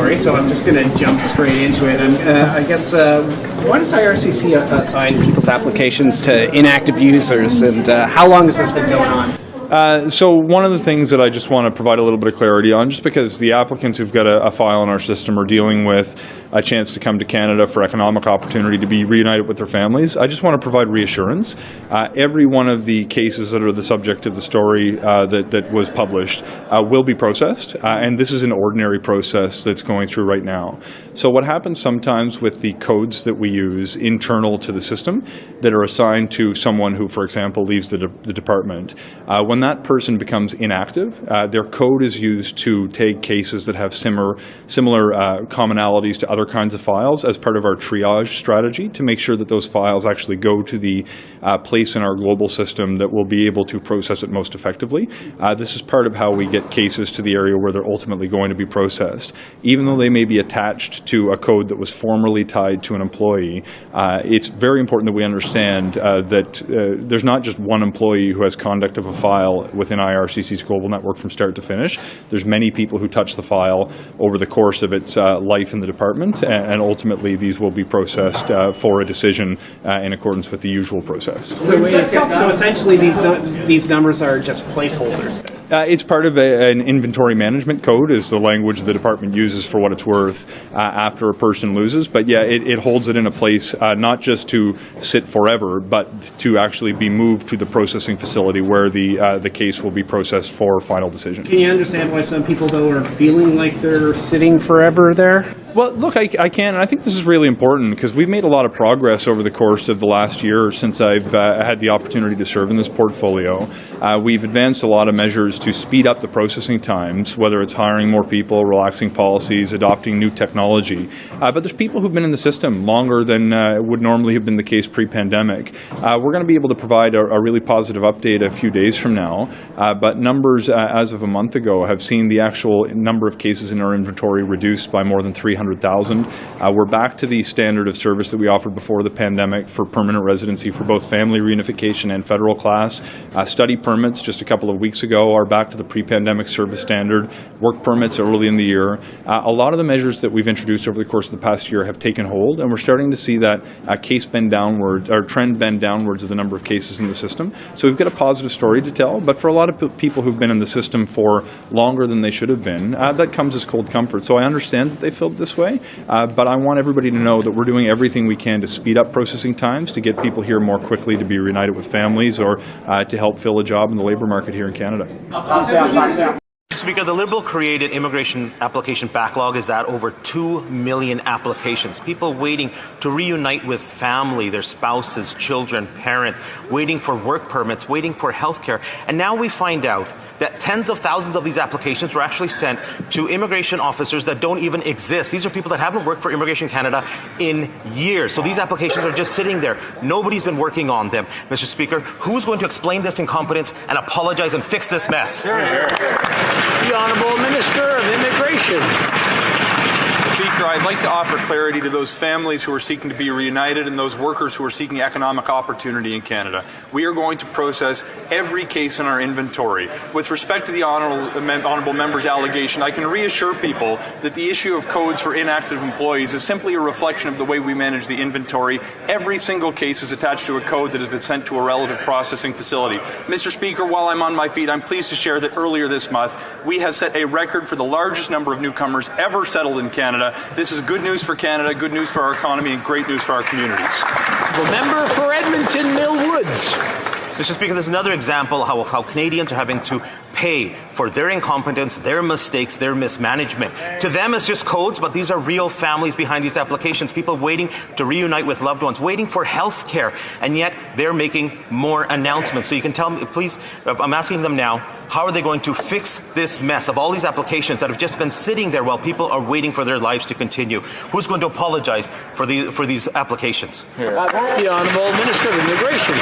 story, so I'm just going to jump straight into it. And I guess, why does IRCC assign people's applications to inactive users, and how long has this been going on? So one of the things that I just want to provide a little bit of clarity on, just because the applicants who've got a file in our system are dealing with a chance to come to Canada for economic opportunity to be reunited with their families, I just want to provide reassurance. Every one of the cases that are the subject of the story that was published will be processed, and this is an ordinary process that's going through right now. So what happens sometimes with the codes that we use internal to the system that are assigned to someone who, for example, leaves the department, when that person becomes inactive, their code is used to take cases that have similar commonalities to other kinds of files as part of our triage strategy to make sure that those files actually go to the place in our global system that will be able to process it most effectively. This is part of how we get cases to the area where they're ultimately going to be processed. Even though they may be attached to a code that was formerly tied to an employee, it's very important that we understand that there's not just one employee who has conduct of a file within IRCC's global network from start to finish. There's many people who touch the file over the course of its life in the department, and ultimately these will be processed for a decision in accordance with the usual process. So essentially these numbers are just placeholders? It's part of an inventory management code, is the language the department uses for what it's worth after a person loses. But yeah, it holds it in a place not just to sit forever, but to actually be moved to the processing facility where the case will be processed for final decision. Can you understand why some people, though, are feeling like they're sitting forever there? Well, look, I can, and I think this is really important because we've made a lot of progress over the course of the last year since I've had the opportunity to serve in this portfolio. We've advanced a lot of measures to speed up the processing times, whether it's hiring more people, relaxing policies, adopting new technology. But there's people who've been in the system longer than would normally have been the case pre-pandemic. We're going to be able to provide a really positive update a few days from now, but numbers as of a month ago have seen the actual number of cases in our inventory reduced by more than 300,000. We're back to the standard of service that we offered before the pandemic for permanent residency for both family reunification and federal class. Study permits just a couple of weeks ago are back to the pre-pandemic service standard. Work permits early in the year. A lot of the measures that we've introduced over the course of the past year have taken hold, and we're starting to see that trend bend downwards of the number of cases in the system. So we've got a positive story to tell, but for a lot of people who've been in the system for longer than they should have been, that comes as cold comfort. So I understand that they felt this way, but I want everybody to know that we're doing everything we can to speed up processing times, to get people here more quickly to be reunited with families, or to help fill a job in the labour market here in Canada. Speaker, the Liberal-created immigration application backlog is at over 2 million applications. People waiting to reunite with family, their spouses, children, parents, waiting for work permits, waiting for health care. And now we find out that tens of thousands of these applications were actually sent to immigration officers that don't even exist. These are people that haven't worked for Immigration Canada in years. So these applications are just sitting there. Nobody's been working on them. Mr. Speaker, who's going to explain this incompetence and apologize and fix this mess? The Honourable Minister of Immigration. Speaker, I'd like to offer clarity to those families who are seeking to be reunited and those workers who are seeking economic opportunity in Canada. We are going to process every case in our inventory. With respect to the honourable member's allegation, I can reassure people that the issue of codes for inactive employees is simply a reflection of the way we manage the inventory. Every single case is attached to a code that has been sent to a relative processing facility. Mr. Speaker, while I'm on my feet, I'm pleased to share that earlier this month, we have set a record for the largest number of newcomers ever settled in Canada. This is good news for Canada, good news for our economy, and great news for our communities. The member for Edmonton Mill Woods. Mr. Speaker, there's another example of how Canadians are having to pay for their incompetence, their mistakes, their mismanagement. To them, it's just codes, but these are real families behind these applications, people waiting to reunite with loved ones, waiting for health care, and yet they're making more announcements. So you can tell me, please, I'm asking them now, how are they going to fix this mess of all these applications that have just been sitting there while people are waiting for their lives to continue? Who's going to apologize for these applications? The Honourable Minister of Immigration.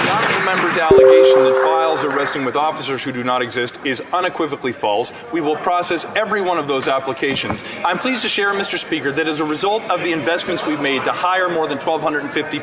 The honourable member's allegation that files are resting with officers who do not exist is unequivocally false. We will process every one of those applications. I'm pleased to share, Mr. Speaker, that as a result of the investments we've made to hire more than 1,250 people,